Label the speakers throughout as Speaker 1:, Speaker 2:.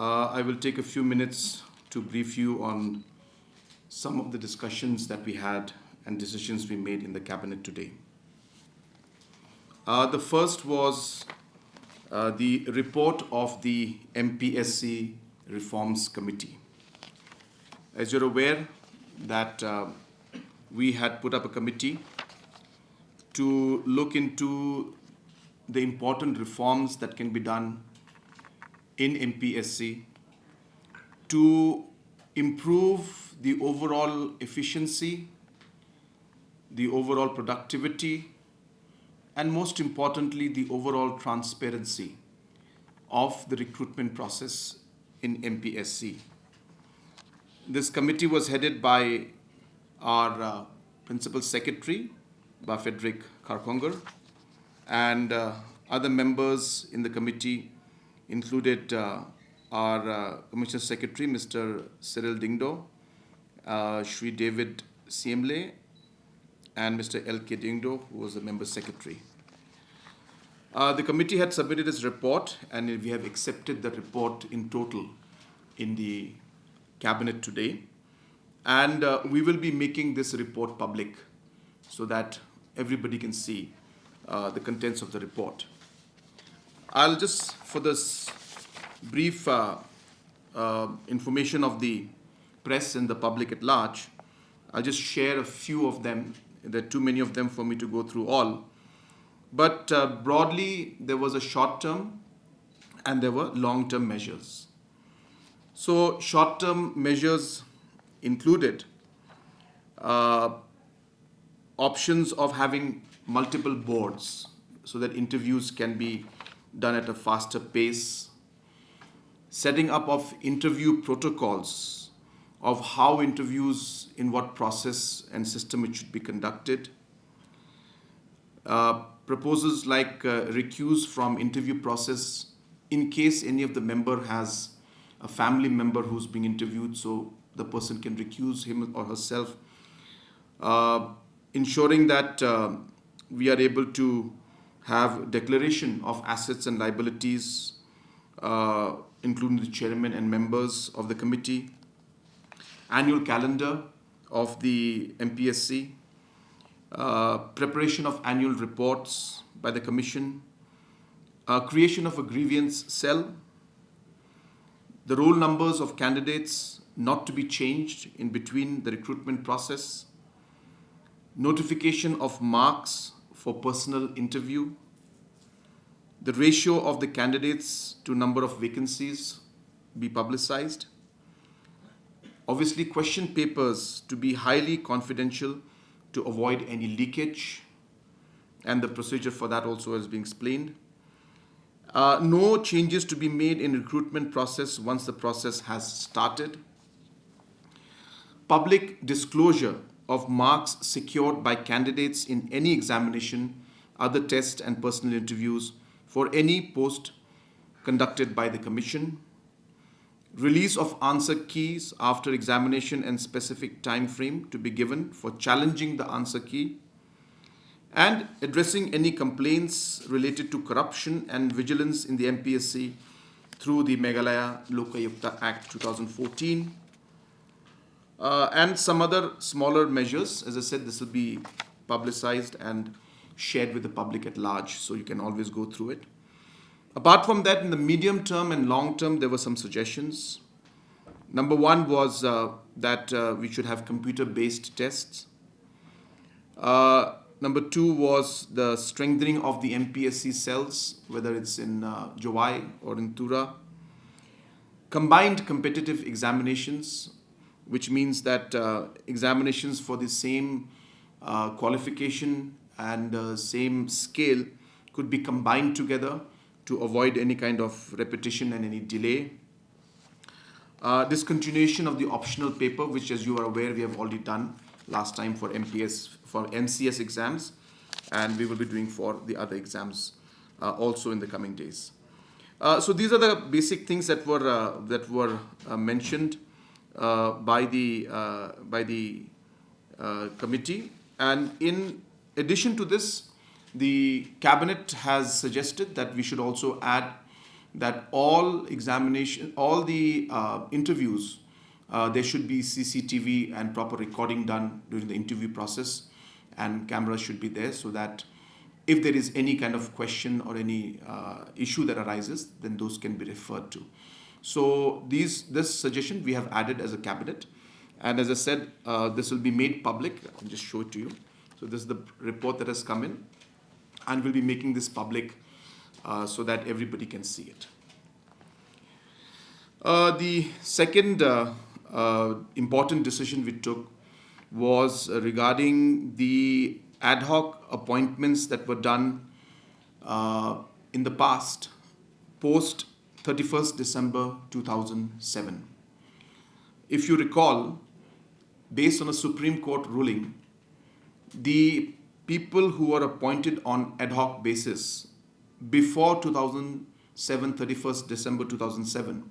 Speaker 1: I will take a few minutes to brief you on some of the discussions that we had and decisions we made in the cabinet today. The first was the report of the MPSC Reforms Committee. As you're aware that we had put up a committee to look into the important reforms that can be done in MPSC to improve the overall efficiency, the overall productivity, and most importantly, the overall transparency of the recruitment process in MPSC. This committee was headed by our Principal Secretary, Frederick Karkonger, and other members in the committee included our Commissioner Secretary, Mr. Cyril Dingdo, Shri David Siemle, and Mr. L.K. Dingdo, who was the Member Secretary. The committee had submitted its report, and we have accepted the report in total in the cabinet today. And we will be making this report public so that everybody can see the contents of the report. I'll just, for this brief information of the press and the public at large, I'll just share a few of them. There are too many of them for me to go through all. But broadly, there was a short-term and there were long-term measures. So short-term measures included options of having multiple boards so that interviews can be done at a faster pace, setting up of interview protocols of how interviews, in what process and system it should be conducted, proposals like recuse from interview process in case any of the member has a family member who's being interviewed, so the person can recuse him or herself, ensuring that we are able to have declaration of assets and liabilities, including the chairman and members of the committee, annual calendar of the MPSC, preparation of annual reports by the commission, creation of a grievance cell, the roll numbers of candidates not to be changed in between the recruitment process, notification of marks for personal interview, the ratio of the candidates to number of vacancies be publicized, obviously question papers to be highly confidential to avoid any leakage, and the procedure for that also has been explained. No changes to be made in recruitment process once the process has started. Public disclosure of marks secured by candidates in any examination, other tests and personal interviews for any post conducted by the Commission. Release of answer keys after examination and specific time frame to be given for challenging the answer key. And addressing any complaints related to corruption and vigilance in the MPSC through the Meghalaya Legislative Act 2014. And some other smaller measures. As I said, this will be publicized and shared with the public at large, so you can always go through it. Apart from that, in the medium term and long term, there were some suggestions. Number one was that we should have computer-based tests. Number two was the strengthening of the MPSC cells, whether it's in Jowai or in Tura. Combined competitive examinations, which means that examinations for the same qualification and same scale could be combined together to avoid any kind of repetition and any delay. Discontinuation of the optional paper, which, as you are aware, we have already done last time for MCS exams, and we will be doing for the other exams also in the coming days. So these are the basic things that were mentioned by the committee, and in addition to this, the cabinet has suggested that we should also add that all the interviews, there should be CCTV and proper recording done during the interview process, and cameras should be there so that if there is any kind of question or any issue that arises, then those can be referred to. So this suggestion we have added as a cabinet, and as I said, this will be made public. I'll just show it to you. So this is the report that has come in, and we'll be making this public so that everybody can see it. The second important decision we took was regarding the ad hoc appointments that were done in the past, post 31st December 2007. If you recall, based on a Supreme Court ruling, the people who were appointed on ad hoc basis before 2007, 31st December 2007,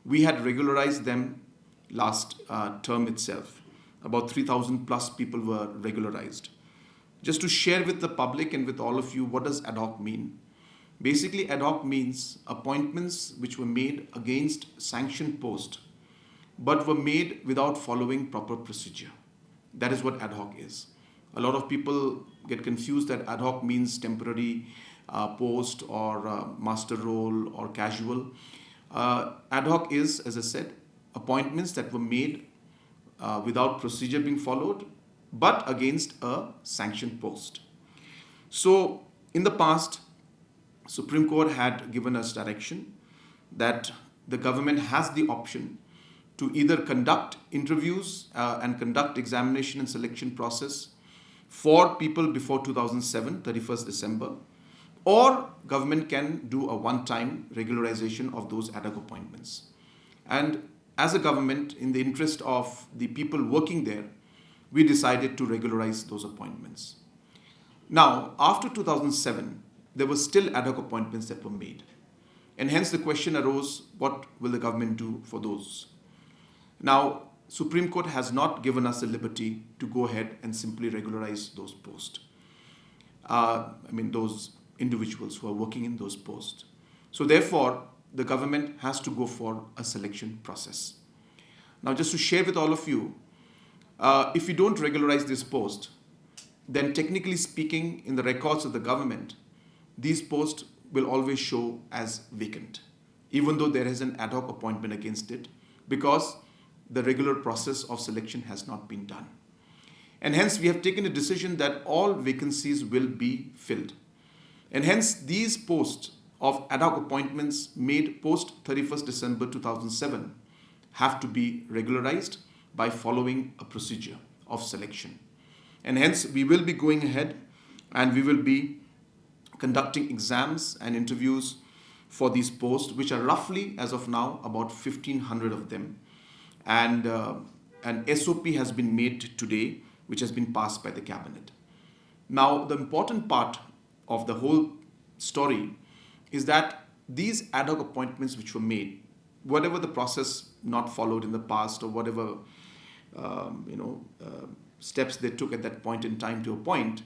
Speaker 1: we had regularized them last term itself. About 3,000 plus people were regularized. Just to share with the public and with all of you, what does ad hoc mean? Basically, ad hoc means appointments which were made against sanctioned post, but were made without following proper procedure. That is what ad hoc is. A lot of people get confused that ad hoc means temporary post or master role or casual. Ad hoc is, as I said, appointments that were made without procedure being followed, but against a sanctioned post. So in the past, Supreme Court had given us direction that the government has the option to either conduct interviews and conduct examination and selection process for people before 2007, 31st December, or government can do a one-time regularization of those ad hoc appointments. And as a government, in the interest of the people working there, we decided to regularize those appointments. Now, after 2007, there were still ad hoc appointments that were made. And hence the question arose, what will the government do for those? Now, Supreme Court has not given us the liberty to go ahead and simply regularize those posts. Those individuals who are working in those posts. So therefore, the government has to go for a selection process. Now, just to share with all of you, if you don't regularize this post, then technically speaking, in the records of the government, these posts will always show as vacant, even though there is an ad hoc appointment against it, because the regular process of selection has not been done. And hence, we have taken a decision that all vacancies will be filled. And hence, these posts of ad hoc appointments made post 31st December 2007 have to be regularized by following a procedure of selection. And hence, we will be going ahead and we will be conducting exams and interviews for these posts, which are roughly, as of now, about 1,500 of them. And an SOP has been made today, which has been passed by the cabinet. Now, the important part of the whole story is that these ad hoc appointments which were made, whatever the process not followed in the past or whatever steps they took at that point in time to appoint,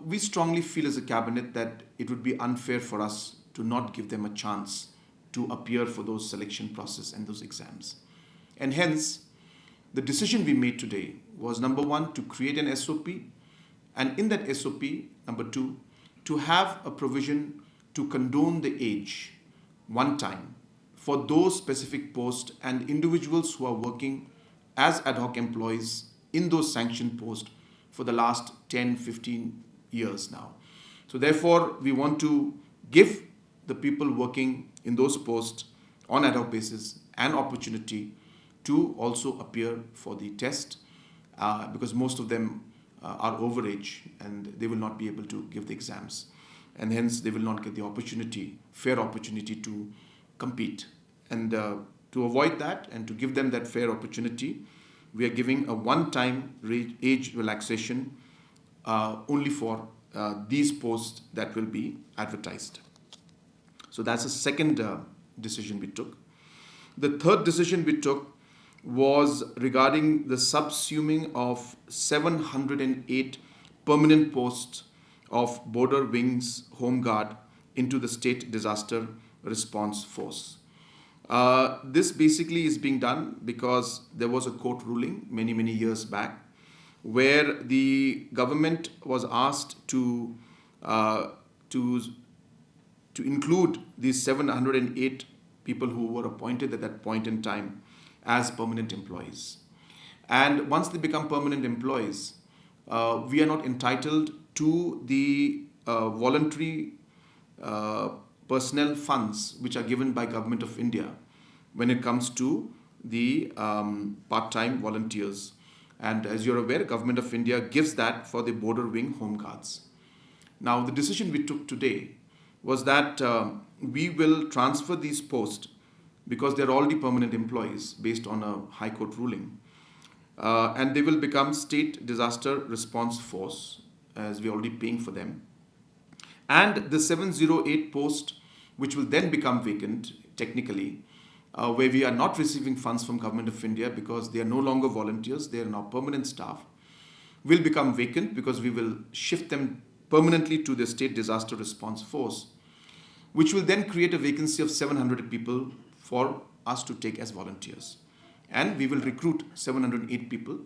Speaker 1: we strongly feel as a cabinet that it would be unfair for us to not give them a chance to appear for those selection process and those exams. And hence, the decision we made today was, number one, to create an SOP, and in that SOP, number two, to have a provision to condone the age one time for those specific posts and individuals who are working as ad hoc employees in those sanctioned posts for the last 10, 15 years now. So therefore, we want to give the people working in those posts on ad hoc basis an opportunity to also appear for the test because most of them are overage and they will not be able to give the exams. And hence, they will not get the opportunity, fair opportunity to compete. And to avoid that and to give them that fair opportunity, we are giving a one-time age relaxation only for these posts that will be advertised. So that's the second decision we took. The third decision we took was regarding the subsuming of 708 permanent posts of Border Wings Home Guard into the State Disaster response force. This basically is being done because there was a court ruling many years back where the government was asked to include these 708 people who were appointed at that point in time as permanent employees. And once they become permanent employees, we are not entitled to the voluntary personnel funds which are given by Government of India when it comes to the part-time volunteers. And as you're aware, Government of India gives that for the border wing home guards. Now, the decision we took today was that we will transfer these posts because they're already permanent employees based on a High Court ruling. And they will become State Disaster Response Force as we're already paying for them. And the 708 post, which will then become vacant technically, where we are not receiving funds from Government of India because they are no longer volunteers, they are now permanent staff, will become vacant because we will shift them permanently to the State Disaster Response Force, which will then create a vacancy of 700 people for us to take as volunteers. And we will recruit 708 people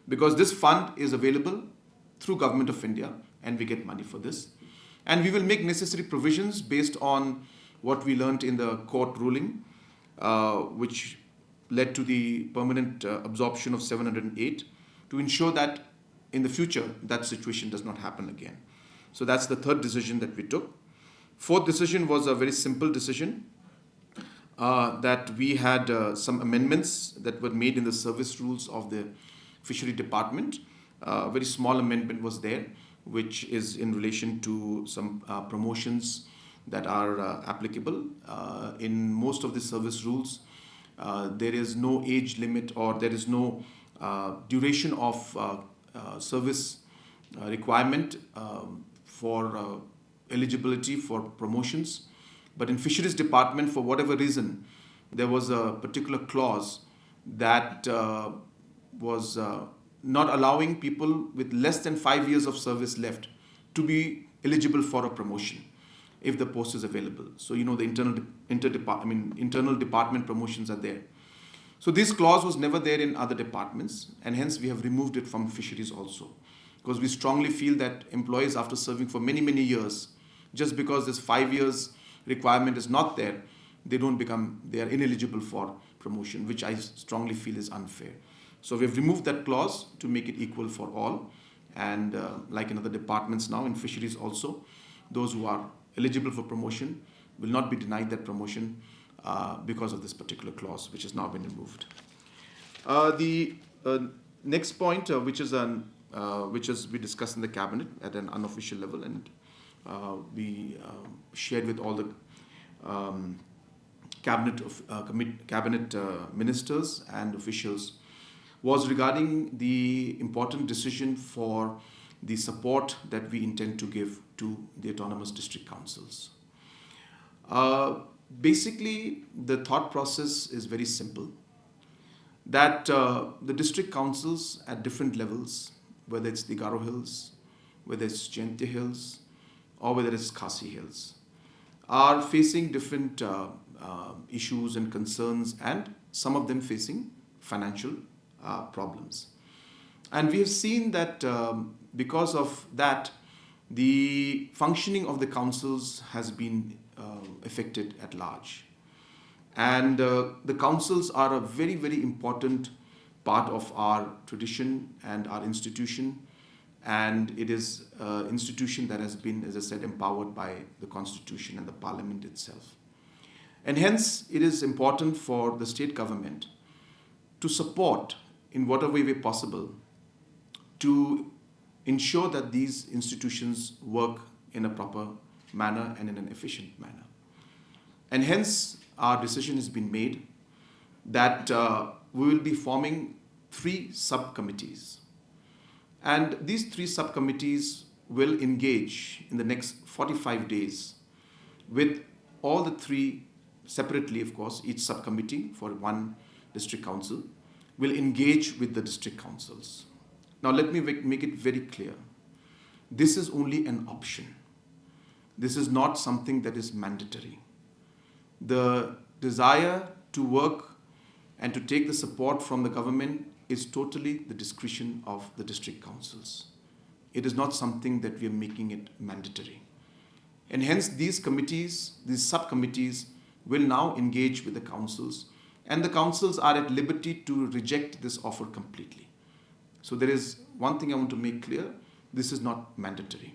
Speaker 1: because this fund is available through Government of India and we get money for this. And we will make necessary provisions based on what we learned in the court ruling, which led to the permanent absorption of 708 to ensure that in the future that situation does not happen again. So that's the third decision that we took. Fourth decision was a very simple decision that we had some amendments that were made in the service rules of the Fishery Department. A very small amendment was there, which is in relation to some promotions that are applicable. In most of the service rules, there is no age limit or there is no duration of service requirement for eligibility for promotions. But in Fisheries Department, for whatever reason, there was a particular clause that was not allowing people with less than 5 years of service left to be eligible for a promotion if the post is available. So you know the internal department promotions are there. So this clause was never there in other departments, and hence we have removed it from Fisheries also, because we strongly feel that employees after serving for many years, just because this 5 years requirement is not there, they are ineligible for promotion, which I strongly feel is unfair. So we've removed that clause to make it equal for all. And like in other departments now, in Fisheries also, those who are eligible for promotion will not be denied that promotion because of this particular clause, which has now been removed. The next point, which we discussed in the cabinet at an unofficial level, and we shared with all the cabinet ministers and officials, was regarding the important decision for the support that we intend to give to the autonomous district councils. Basically, the thought process is very simple, that the district councils at different levels, whether it's the Garo Hills, whether it's Jaintia Hills, or whether it's Khasi Hills, are facing different issues and concerns, and some of them facing financial problems. And we have seen that because of that, the functioning of the councils has been affected at large. And the councils are a very important part of our tradition and our institution. And it is an institution that has been, as I said, empowered by the Constitution and the Parliament itself. And hence, it is important for the state government to support in whatever way possible to ensure that these institutions work in a proper manner and in an efficient manner. And hence, our decision has been made that we will be forming 3 subcommittees. And these 3 subcommittees will engage in the next 45 days with all the 3 separately, of course. Each subcommittee for one district council will engage with the district councils. Now let me make it very clear. This is only an option. This is not something that is mandatory. The desire to work and to take the support from the government is totally the discretion of the district councils. It is not something that we are making it mandatory. And hence these committees, these subcommittees will now engage with the councils, and the councils are at liberty to reject this offer completely. So there is one thing I want to make clear, this is not mandatory.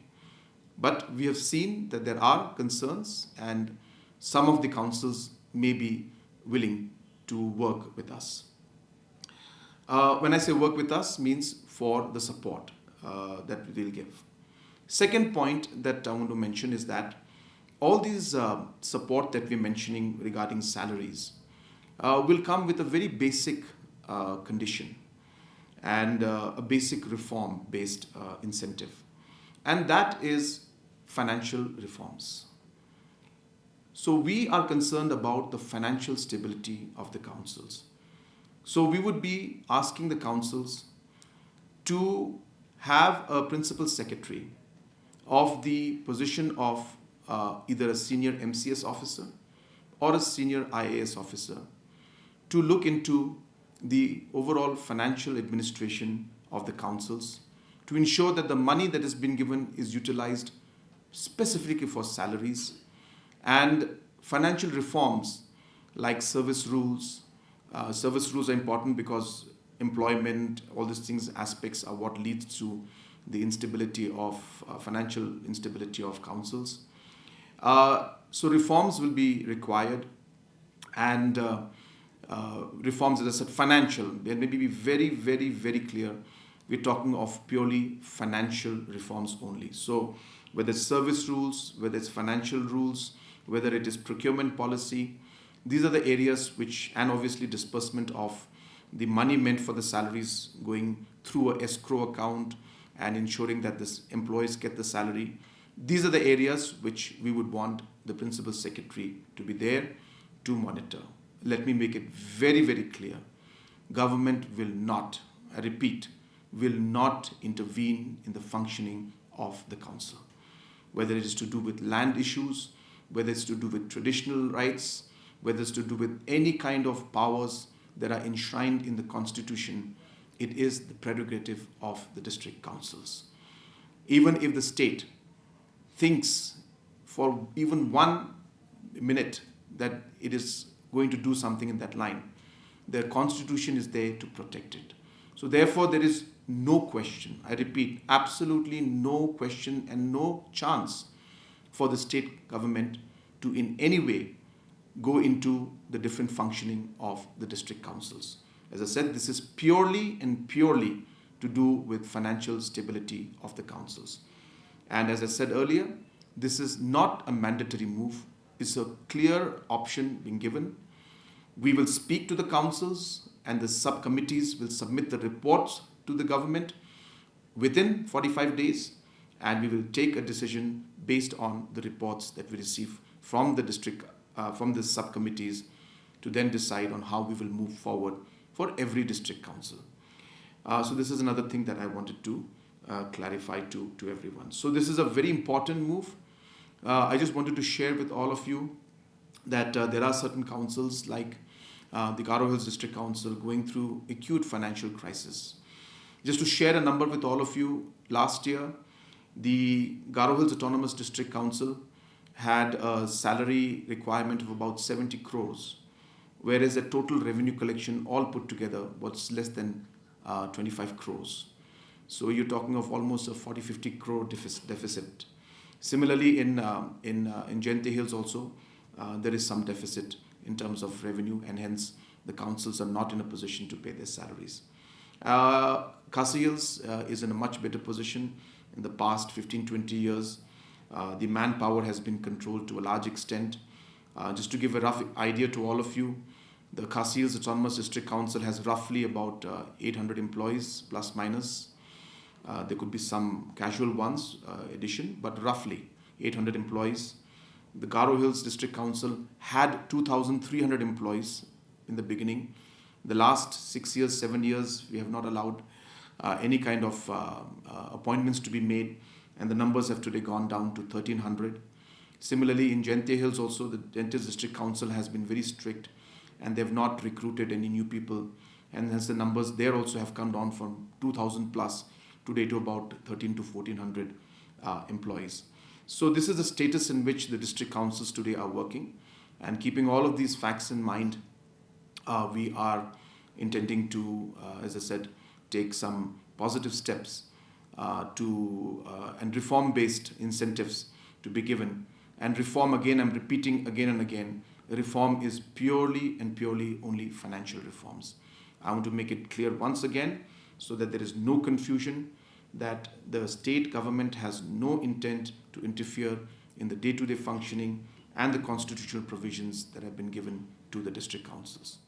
Speaker 1: But we have seen that there are concerns and some of the councils may be willing to work with us. When I say work with us, means for the support that we will give. Second point that I want to mention is that all these support that we're mentioning regarding salaries will come with a very basic condition and a basic reform-based incentive. And that is financial reforms. So we are concerned about the financial stability of the councils. So we would be asking the councils to have a principal secretary of the position of either a senior MCS officer or a senior IAS officer to look into the overall financial administration of the councils, to ensure that the money that has been given is utilized specifically for salaries, and financial reforms like service rules. Service rules are important because employment, all these things, aspects are what leads to the instability of financial instability of councils. So reforms will be required, and reforms, as I said, financial. There may be very, very, very clear. We're talking of purely financial reforms only. So whether it's service rules, whether it's financial rules, whether it is procurement policy, these are the areas which, and obviously disbursement of the money meant for the salaries going through a escrow account and ensuring that this employees get the salary. These are the areas which we would want the principal secretary to be there to monitor. Let me make it very, very clear. Government will not, I repeat, will not intervene in the functioning of the council. Whether it is to do with land issues, whether it's to do with traditional rights, whether it's to do with any kind of powers that are enshrined in the constitution, it is the prerogative of the district councils. Even if the state thinks for even 1 minute that it is going to do something in that line, the constitution is there to protect it. So therefore there is no question, I repeat, absolutely no question and no chance for the state government to in any way go into the different functioning of the district councils. As I said, this is purely and purely to do with financial stability of the councils. And as I said earlier, this is not a mandatory move. It's a clear option being given. We will speak to the councils, and the subcommittees will submit the reports to the government within 45 days, and we will take a decision based on the reports that we receive from the district, from the subcommittees, to then decide on how we will move forward for every district council. So this is another thing that I wanted to clarify to everyone. So this is a very important move. I just wanted to share with all of you that there are certain councils like the Garo Hills District Council going through acute financial crisis. Just to share a number with all of you, last year the Garo Hills Autonomous District Council had a salary requirement of about 70 crores, whereas the total revenue collection all put together was less than 25 crores. So you're talking of almost a 40-50 crore deficit. Similarly, in Jayante Hills also, there is some deficit in terms of revenue, and hence the councils are not in a position to pay their salaries. Khasi Hills is in a much better position. In the past 15-20 years, the manpower has been controlled to a large extent. Just to give a rough idea to all of you, the Khasi Hills Autonomous District Council has roughly about 800 employees, plus minus. There could be some casual ones, addition, but roughly 800 employees. The Garo Hills District Council had 2,300 employees in the beginning. The last 6 years, 7 years, we have not allowed any kind of appointments to be made, and the numbers have today gone down to 1,300. Similarly, in Jente Hills also, the Jente District Council has been very strict, and they've not recruited any new people. And hence the numbers there also have come down from 2,000 plus today to about 13 to 1,400 employees. So this is the status in which the district councils today are working. And keeping all of these facts in mind, we are intending to, as I said, take some positive steps and reform-based incentives to be given. And reform, again, I'm repeating again and again, reform is purely and purely only financial reforms. I want to make it clear once again so that there is no confusion that the state government has no intent to interfere in the day-to-day functioning and the constitutional provisions that have been given to the district councils.